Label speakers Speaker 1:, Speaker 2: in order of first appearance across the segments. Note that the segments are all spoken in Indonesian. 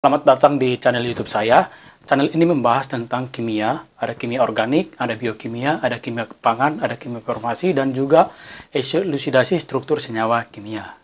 Speaker 1: Selamat datang di channel YouTube saya. Channel ini membahas tentang kimia, ada kimia organik, ada biokimia, ada kimia pangan, ada kimia farmasi, dan juga elusidasi struktur senyawa kimia.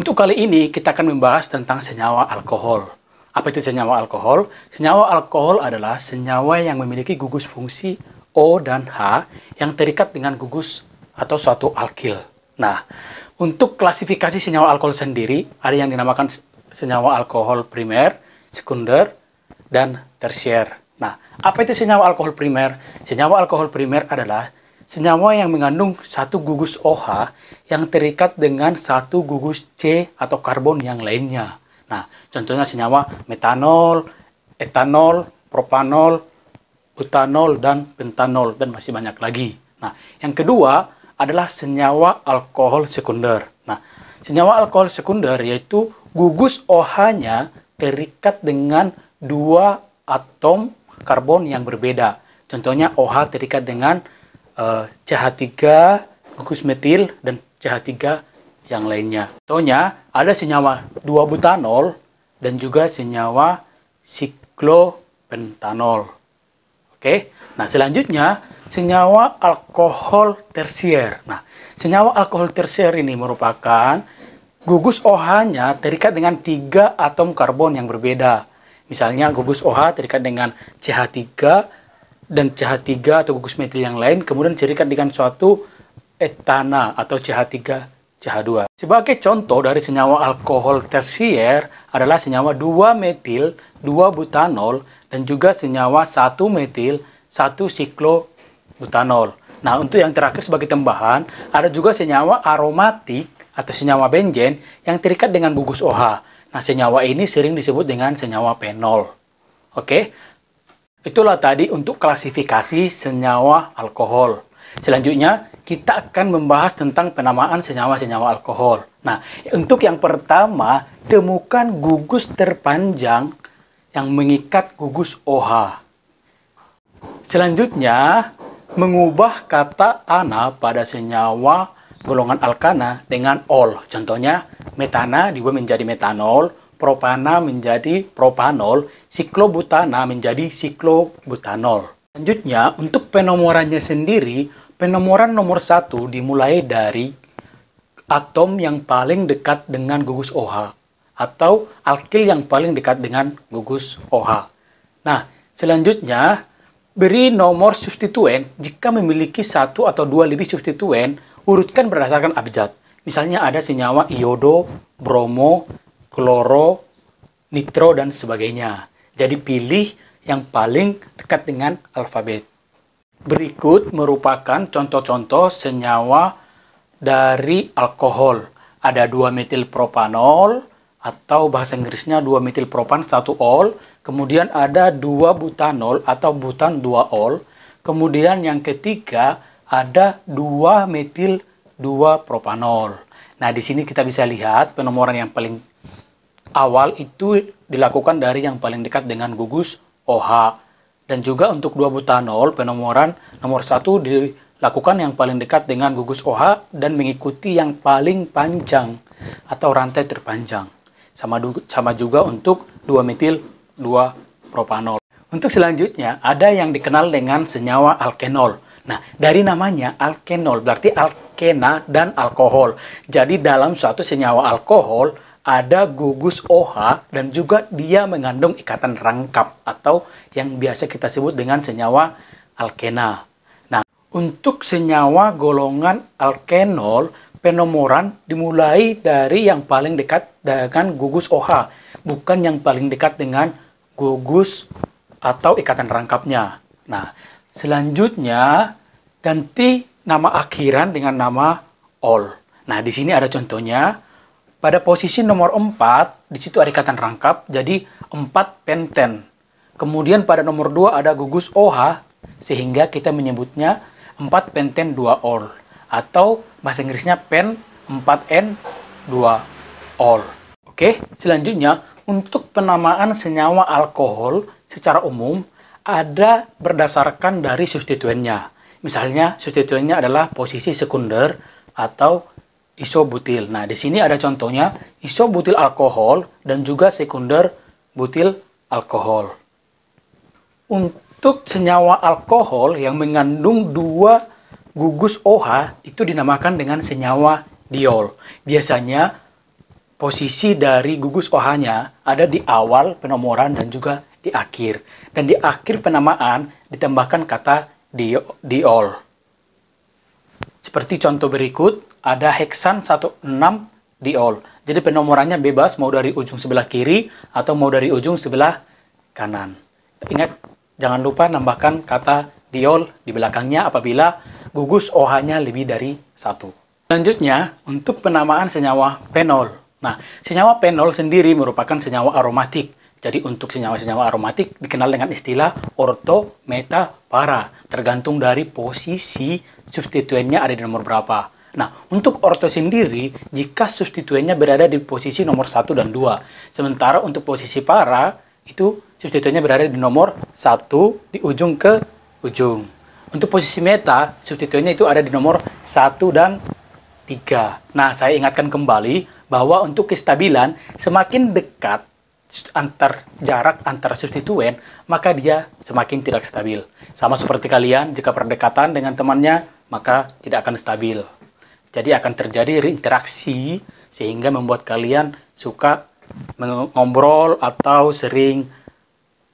Speaker 1: Untuk kali ini kita akan membahas tentang senyawa alkohol. Apa itu senyawa alkohol? Senyawa alkohol adalah senyawa yang memiliki gugus fungsi O dan H yang terikat dengan gugus atau suatu alkil. Nah, untuk klasifikasi senyawa alkohol sendiri, ada yang dinamakan senyawa alkohol primer, sekunder, dan tersier. Nah, apa itu senyawa alkohol primer? Senyawa alkohol primer adalah senyawa yang mengandung satu gugus OH yang terikat dengan satu gugus C atau karbon yang lainnya. Nah, contohnya senyawa metanol, etanol, propanol, butanol, dan pentanol, dan masih banyak lagi. Nah, yang kedua adalah senyawa alkohol sekunder. Nah, senyawa alkohol sekunder yaitu gugus OH-nya terikat dengan dua atom karbon yang berbeda. Contohnya OH terikat dengan CH3, gugus metil, dan CH3 yang lainnya. Contohnya ada senyawa 2-butanol dan juga senyawa siklopentanol. Oke. Nah, selanjutnya senyawa alkohol tersier. Nah, senyawa alkohol tersier ini merupakan gugus OH-nya terikat dengan 3 atom karbon yang berbeda. Misalnya gugus OH terikat dengan CH3 dan CH3 atau gugus metil yang lain, kemudian terikat dengan suatu etana atau CH3 CH2. Sebagai contoh dari senyawa alkohol tersier adalah senyawa 2-metil 2-butanol dan juga senyawa 1-metil 1-siklobutanol. Nah, untuk yang terakhir sebagai tambahan, ada juga senyawa aromatik atau senyawa benzen yang terikat dengan gugus OH. Nah, senyawa ini sering disebut dengan senyawa fenol. Oke. Itulah tadi untuk klasifikasi senyawa alkohol. Selanjutnya, kita akan membahas tentang penamaan senyawa-senyawa alkohol. Nah, untuk yang pertama, temukan gugus terpanjang yang mengikat gugus OH. Selanjutnya, mengubah kata ana pada senyawa golongan alkana dengan ol. Contohnya, metana diubah menjadi metanol, propana menjadi propanol, siklobutana menjadi siklobutanol. Selanjutnya, untuk penomorannya sendiri, penomoran nomor 1 dimulai dari atom yang paling dekat dengan gugus OH atau alkil yang paling dekat dengan gugus OH. Nah, selanjutnya, beri nomor substituen jika memiliki 1 atau 2 lebih substituen, urutkan berdasarkan abjad. Misalnya ada senyawa iodo, bromo, kloro, nitro, dan sebagainya. Jadi pilih yang paling dekat dengan alfabet. Berikut merupakan contoh-contoh senyawa dari alkohol. Ada 2-metil propanol atau bahasa Inggrisnya 2-metil-propan 1-ol. Kemudian ada 2-butanol atau butan 2-ol. Kemudian yang ketiga ada 2-metil 2-propanol. Nah, di sini kita bisa lihat penomoran yang paling awal itu dilakukan dari yang paling dekat dengan gugus OH. Dan juga untuk 2-butanol, penomoran nomor 1 dilakukan yang paling dekat dengan gugus OH dan mengikuti yang paling panjang atau rantai terpanjang. Sama juga untuk 2-metil 2-propanol. Untuk selanjutnya, ada yang dikenal dengan senyawa alkenol. Nah, dari namanya alkenol berarti alkena dan alkohol. Jadi dalam suatu senyawa alkohol ada gugus OH dan juga dia mengandung ikatan rangkap atau yang biasa kita sebut dengan senyawa alkena. Nah, untuk senyawa golongan alkenol, penomoran dimulai dari yang paling dekat dengan gugus OH, bukan yang paling dekat dengan gugus atau ikatan rangkapnya. Nah, Selanjutnya, ganti nama akhiran dengan nama ol. Nah, di sini ada contohnya. Pada posisi nomor 4, di situ ada ikatan rangkap, jadi 4 penten. Kemudian pada nomor 2 ada gugus OH, sehingga kita menyebutnya 4 penten 2 ol. Atau bahasa Inggrisnya pen 4N 2 ol. Oke, selanjutnya untuk penamaan senyawa alkohol secara umum ada berdasarkan dari substituennya. Misalnya substituennya adalah posisi sekunder atau isobutil. Nah, di sini ada contohnya isobutil alkohol dan juga sekunder butil alkohol. Untuk senyawa alkohol yang mengandung 2 gugus OH itu dinamakan dengan senyawa diol. Biasanya posisi dari gugus OH-nya ada di awal penomoran dan juga di akhir. Dan di akhir penamaan ditambahkan kata diol. Seperti contoh berikut, ada heksan 16 diol. Jadi penomorannya bebas mau dari ujung sebelah kiri atau mau dari ujung sebelah kanan. Ingat, jangan lupa nambahkan kata diol di belakangnya apabila gugus OH-nya lebih dari 1. Selanjutnya, untuk penamaan senyawa fenol. Nah, senyawa fenol sendiri merupakan senyawa aromatik. Jadi untuk senyawa-senyawa aromatik dikenal dengan istilah orto, meta, para. Tergantung dari posisi substituennya ada di nomor berapa. Nah, untuk orto sendiri, jika substituennya berada di posisi nomor 1 dan 2. Sementara untuk posisi para, itu substituennya berada di nomor 1 di ujung ke ujung. Untuk posisi meta, substituennya itu ada di nomor 1 dan 3. Nah, saya ingatkan kembali bahwa untuk kestabilan, semakin dekat jarak antara substituen, maka dia semakin tidak stabil. Sama seperti kalian, jika berdekatan dengan temannya, maka tidak akan stabil. Jadi akan terjadi reinteraksi, sehingga membuat kalian suka ngobrol atau sering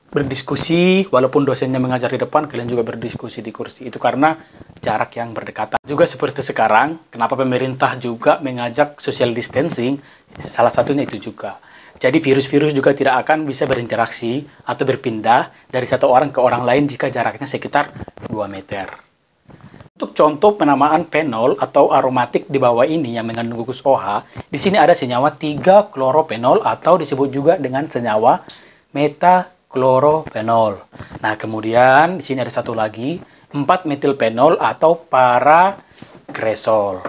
Speaker 1: berdiskusi, walaupun dosennya mengajar di depan, kalian juga berdiskusi di kursi. Itu karena jarak yang berdekatan. Juga seperti sekarang, kenapa pemerintah juga mengajak social distancing, salah satunya itu juga. Jadi virus-virus juga tidak akan bisa berinteraksi atau berpindah dari satu orang ke orang lain jika jaraknya sekitar 2 meter. Untuk contoh penamaan fenol atau aromatik di bawah ini yang mengandung gugus OH, di sini ada senyawa 3-klorophenol atau disebut juga dengan senyawa metaklorofenol. Nah, kemudian di sini ada satu lagi, 4-metilfenol atau paragresol.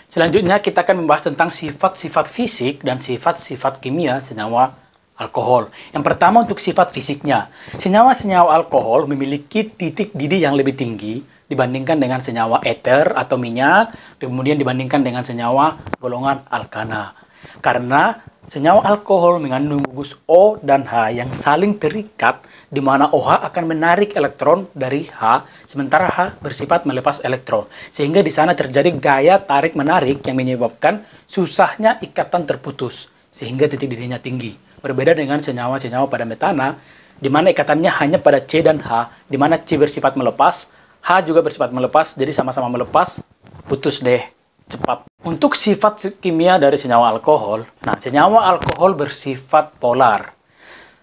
Speaker 1: Selanjutnya kita akan membahas tentang sifat-sifat fisik dan sifat-sifat kimia senyawa alkohol. Yang pertama untuk sifat fisiknya. Senyawa-senyawa alkohol memiliki titik didih yang lebih tinggi dibandingkan dengan senyawa eter atau minyak, kemudian dibandingkan dengan senyawa golongan alkana. Karena senyawa alkohol mengandung gugus O dan H yang saling terikat, di mana OH akan menarik elektron dari H, sementara H bersifat melepas elektron. Sehingga di sana terjadi gaya tarik-menarik yang menyebabkan susahnya ikatan terputus, sehingga titik didihnya tinggi. Berbeda dengan senyawa-senyawa pada metana, di mana ikatannya hanya pada C dan H, di mana C bersifat melepas, H juga bersifat melepas, jadi sama-sama melepas, putus deh, cepat. Untuk sifat kimia dari senyawa alkohol, nah senyawa alkohol bersifat polar.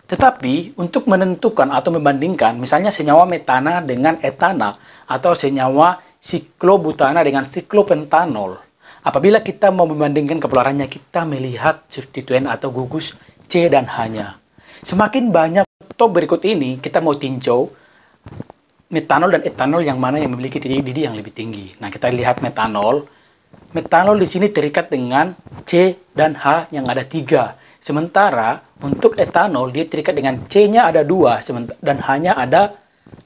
Speaker 1: Tetapi untuk menentukan atau membandingkan, misalnya senyawa metana dengan etana atau senyawa siklobutana dengan siklopentanol. Apabila kita mau membandingkan kepolarannya, kita melihat substituen atau gugus C dan H-nya. Semakin banyak top berikut ini, kita mau tinjau metanol dan etanol yang mana yang memiliki titik didih yang lebih tinggi. Nah, kita lihat metanol. Metanol di sini terikat dengan C dan H yang ada 3. Sementara untuk etanol dia terikat dengan C-nya ada 2 dan H-nya ada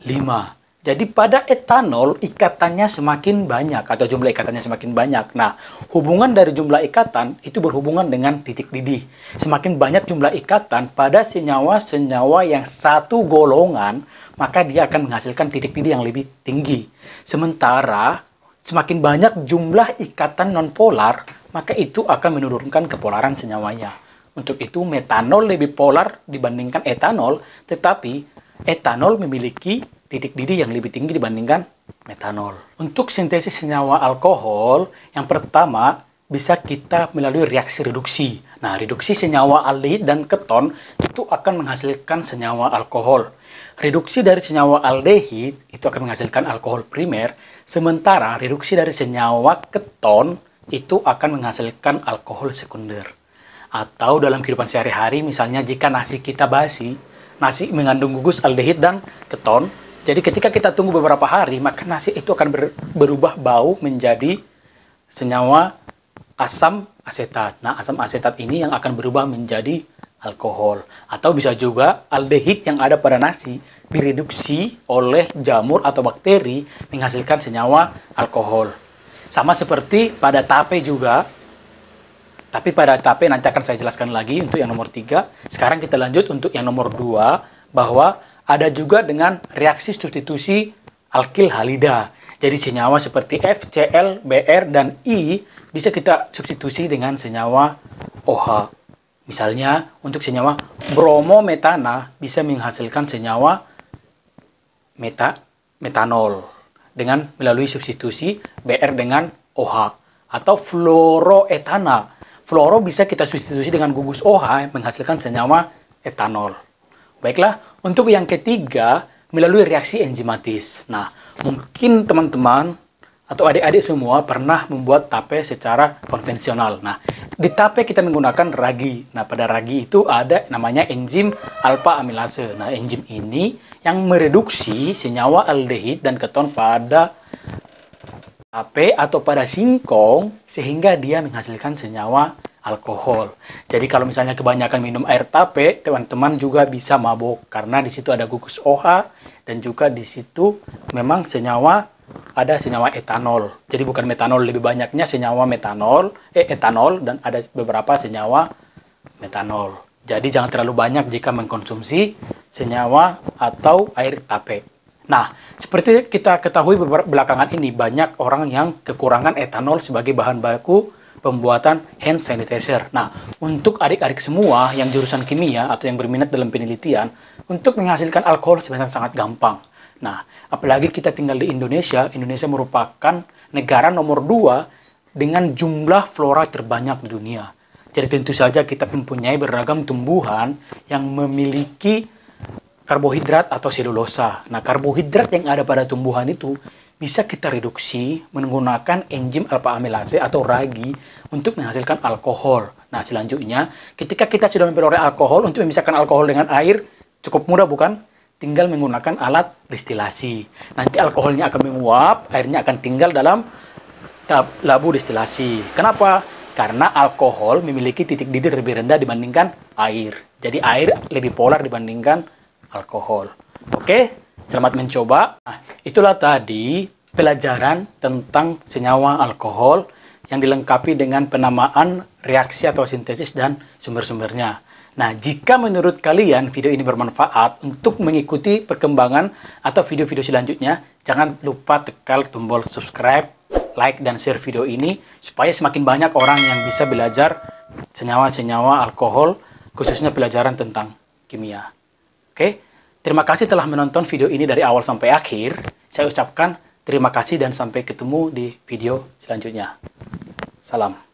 Speaker 1: 5. Jadi pada etanol ikatannya semakin banyak atau jumlah ikatannya semakin banyak. Nah, hubungan dari jumlah ikatan itu berhubungan dengan titik didih. Semakin banyak jumlah ikatan pada senyawa-senyawa yang satu golongan, maka dia akan menghasilkan titik didih yang lebih tinggi. Sementara semakin banyak jumlah ikatan nonpolar, maka itu akan menurunkan kepolaran senyawanya. Untuk itu metanol lebih polar dibandingkan etanol, tetapi etanol memiliki titik didih yang lebih tinggi dibandingkan metanol. Untuk sintesis senyawa alkohol, yang pertama bisa kita melalui reaksi reduksi. Nah, reduksi senyawa aldehid dan keton itu akan menghasilkan senyawa alkohol. reduksi dari senyawa aldehid itu akan menghasilkan alkohol primer, sementara reduksi dari senyawa keton itu akan menghasilkan alkohol sekunder. Atau dalam kehidupan sehari-hari, misalnya jika nasi kita basi, nasi mengandung gugus aldehid dan keton, jadi ketika kita tunggu beberapa hari, maka nasi itu akan berubah bau menjadi senyawa asam asetat. Nah, asam asetat ini yang akan berubah menjadi alkohol. Atau bisa juga aldehid yang ada pada nasi direduksi oleh jamur atau bakteri menghasilkan senyawa alkohol. Sama seperti pada tape juga. Tapi pada tape nanti akan saya jelaskan lagi untuk yang nomor 3. Sekarang kita lanjut untuk yang nomor 2, bahwa ada juga dengan reaksi substitusi alkil halida. Jadi senyawa seperti F, Cl, Br, dan I bisa kita substitusi dengan senyawa OH. Misalnya, untuk senyawa bromometana bisa menghasilkan senyawa metanol dengan melalui substitusi Br dengan OH. Atau fluoroetana. Fluoro bisa kita substitusi dengan gugus OH menghasilkan senyawa etanol. Baiklah, untuk yang ketiga, melalui reaksi enzimatis. Nah, mungkin teman-teman atau adik-adik semua pernah membuat tape secara konvensional. Nah, di tape kita menggunakan ragi. Nah, pada ragi itu ada namanya enzim alpha amilase. Nah, enzim ini yang mereduksi senyawa aldehid dan keton pada tape atau pada singkong sehingga dia menghasilkan senyawa alkohol. Jadi kalau misalnya kebanyakan minum air tape, teman-teman juga bisa mabuk karena di situ ada gugus OH dan juga di situ memang ada senyawa etanol. Jadi bukan metanol, lebih banyaknya senyawa etanol dan ada beberapa senyawa metanol. Jadi jangan terlalu banyak jika mengkonsumsi senyawa atau air tape. Nah, seperti kita ketahui belakangan ini banyak orang yang kekurangan etanol sebagai bahan baku pembuatan hand sanitizer. Nah, untuk adik-adik semua yang jurusan kimia atau yang berminat dalam penelitian, untuk menghasilkan alkohol sebenarnya sangat gampang. Nah, apalagi kita tinggal di Indonesia. Indonesia merupakan negara nomor 2 dengan jumlah flora terbanyak di dunia. Jadi tentu saja kita mempunyai beragam tumbuhan yang memiliki karbohidrat atau selulosa. Nah, karbohidrat yang ada pada tumbuhan itu bisa kita reduksi menggunakan enzim alpha amilase atau ragi untuk menghasilkan alkohol. Nah, selanjutnya, ketika kita sudah memperoleh alkohol, untuk memisahkan alkohol dengan air, cukup mudah bukan? Tinggal menggunakan alat destilasi. Nanti alkoholnya akan menguap, airnya akan tinggal dalam labu destilasi. Kenapa? Karena alkohol memiliki titik didih lebih rendah dibandingkan air. Jadi air lebih polar dibandingkan alkohol. Oke, selamat mencoba. Nah, itulah tadi pelajaran tentang senyawa alkohol yang dilengkapi dengan penamaan reaksi atau sintesis dan sumber-sumbernya. Nah, jika menurut kalian video ini bermanfaat untuk mengikuti perkembangan atau video-video selanjutnya, jangan lupa tekan tombol subscribe, like, dan share video ini supaya semakin banyak orang yang bisa belajar senyawa-senyawa alkohol, khususnya pelajaran tentang kimia. Oke, terima kasih telah menonton video ini dari awal sampai akhir. Saya ucapkan terima kasih dan sampai ketemu di video selanjutnya. Salam.